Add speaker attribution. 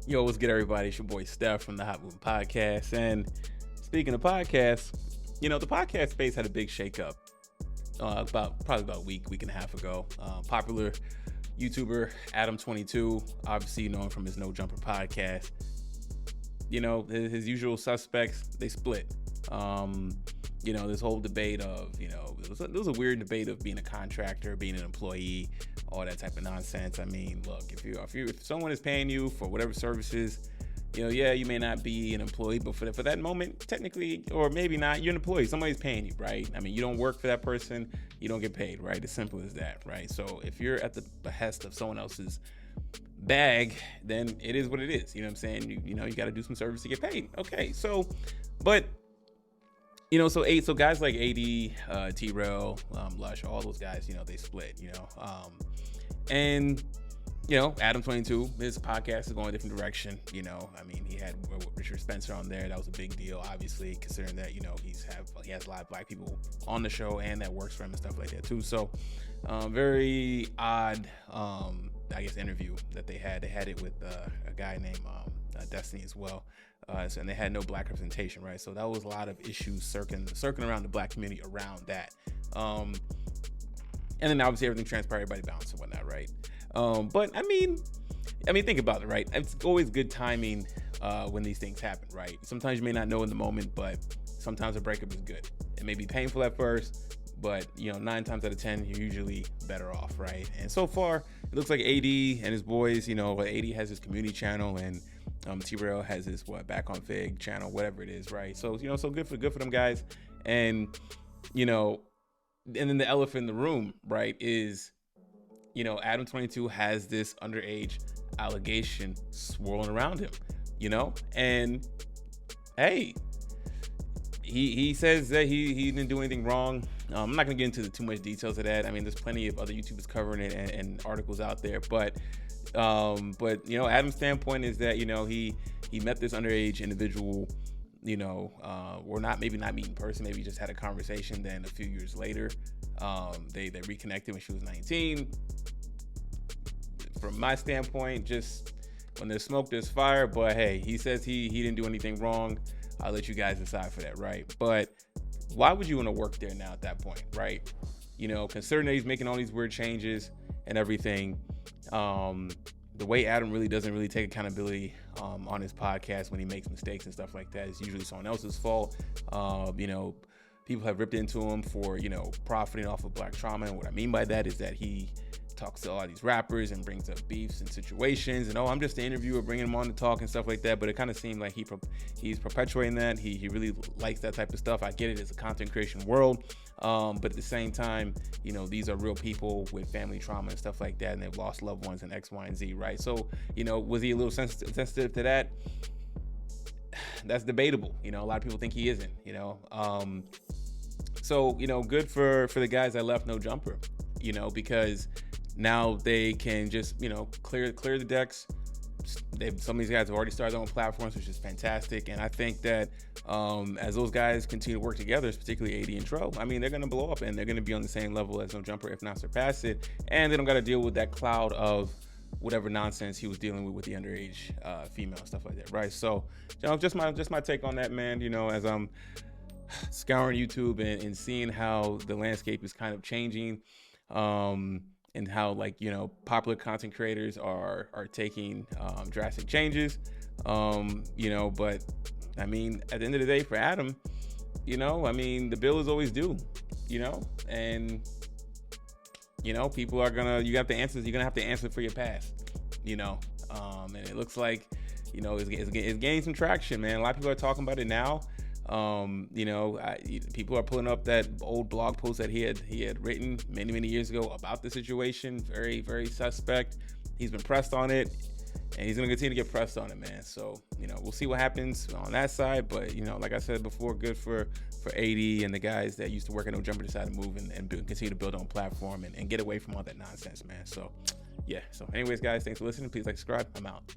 Speaker 1: Yo, what's good, everybody? It's your boy Steph from the Hot Moving Podcast. And speaking of podcasts, the podcast space had a big shakeup probably about a week and a half ago. Popular YouTuber Adam22, obviously known from his No Jumper podcast. His usual suspects, they split. This whole debate of, it was a weird debate of being a contractor, being an employee, all that type of nonsense. I mean, look, if someone is paying you for whatever services, you may not be an employee, but for that moment, technically, or maybe not, you're an employee. Somebody's paying you, right? I mean, you don't work for that person, you don't get paid, right? As simple as that, right? So if you're at the behest of someone else's bag, then it is what it is. You know what I'm saying? You got to do some service to get paid. Okay, so guys like AD, T-Rail, Lush, all those guys, they split, and Adam22, his podcast is going a different direction. He had Richard Spencer on there. That was a big deal, obviously, considering that, he has a lot of black people on the show and that works for him and stuff like that too. So, very odd, interview that they had. They had it with a guy named Destiny as well. And they had no black representation, right? So that was a lot of issues circling around the black community around that. And then obviously everything transpired, everybody bounced and whatnot, right? But I mean, think about it, right? It's always good timing when these things happen, right? Sometimes you may not know in the moment, but sometimes a breakup is good. It may be painful at first, but 9 times out of 10, you're usually better off, right? And so far, it looks like AD and his boys, AD has his community channel and T-Rail has his Back on Fig channel, whatever it is, right? So so good for them guys. And and then the elephant in the room, right, is Adam22 has this underage allegation swirling around him, and hey, he says that he didn't do anything wrong. I'm not gonna get into too much details of that. I mean, there's plenty of other YouTubers covering it and articles out there, but Adam's standpoint is that he met this underage individual, or maybe not meet in person, maybe just had a conversation. Then a few years later, they reconnected when she was 19. From my standpoint, just when there's smoke, there's fire. But hey, he says he didn't do anything wrong. I'll let you guys decide for that, right? But why would you want to work there now at that point, right? Considering that he's making all these weird changes and everything. The way Adam really doesn't really take accountability on his podcast when he makes mistakes and stuff like that is usually someone else's fault. People have ripped into him for profiting off of black trauma, and what I mean by that is that he talks to all these rappers and brings up beefs and situations, and I'm just the interviewer bringing him on to talk and stuff like that. But it kind of seemed like he's perpetuating that. He really likes that type of stuff. I get it, it's a content creation world, but at the same time, these are real people with family trauma and stuff like that, and they've lost loved ones and X, Y, and Z, right? So was he a little sensitive to that? That's debatable. A lot of people think he isn't. So good for the guys that left No Jumper, because now they can just clear the decks. Some of these guys have already started their own platforms, which is fantastic. And I think that as those guys continue to work together, particularly AD and Tro, I mean, they're going to blow up and they're going to be on the same level as No Jumper, if not surpass it. And they don't got to deal with that cloud of whatever nonsense he was dealing with the underage female, stuff like that, right? So, just my take on that, man. As I'm scouring YouTube and seeing how the landscape is kind of changing, and how popular content creators are taking drastic changes, but I mean, at the end of the day, for Adam, the bill is always due, and people are gonna, you're gonna have to answer for your past, and it looks like it's gaining some traction, man. A lot of people are talking about it now. People are pulling up that old blog post that he had written many years ago about the situation. Very, very suspect. He's been pressed on it, and he's going to continue to get pressed on it, man. So, we'll see what happens on that side. But, like I said before, good for AD and the guys that used to work at No Jumper decided to move and continue to build on platform and get away from all that nonsense, man. So, yeah. So anyways, guys, thanks for listening. Please like, subscribe. I'm out.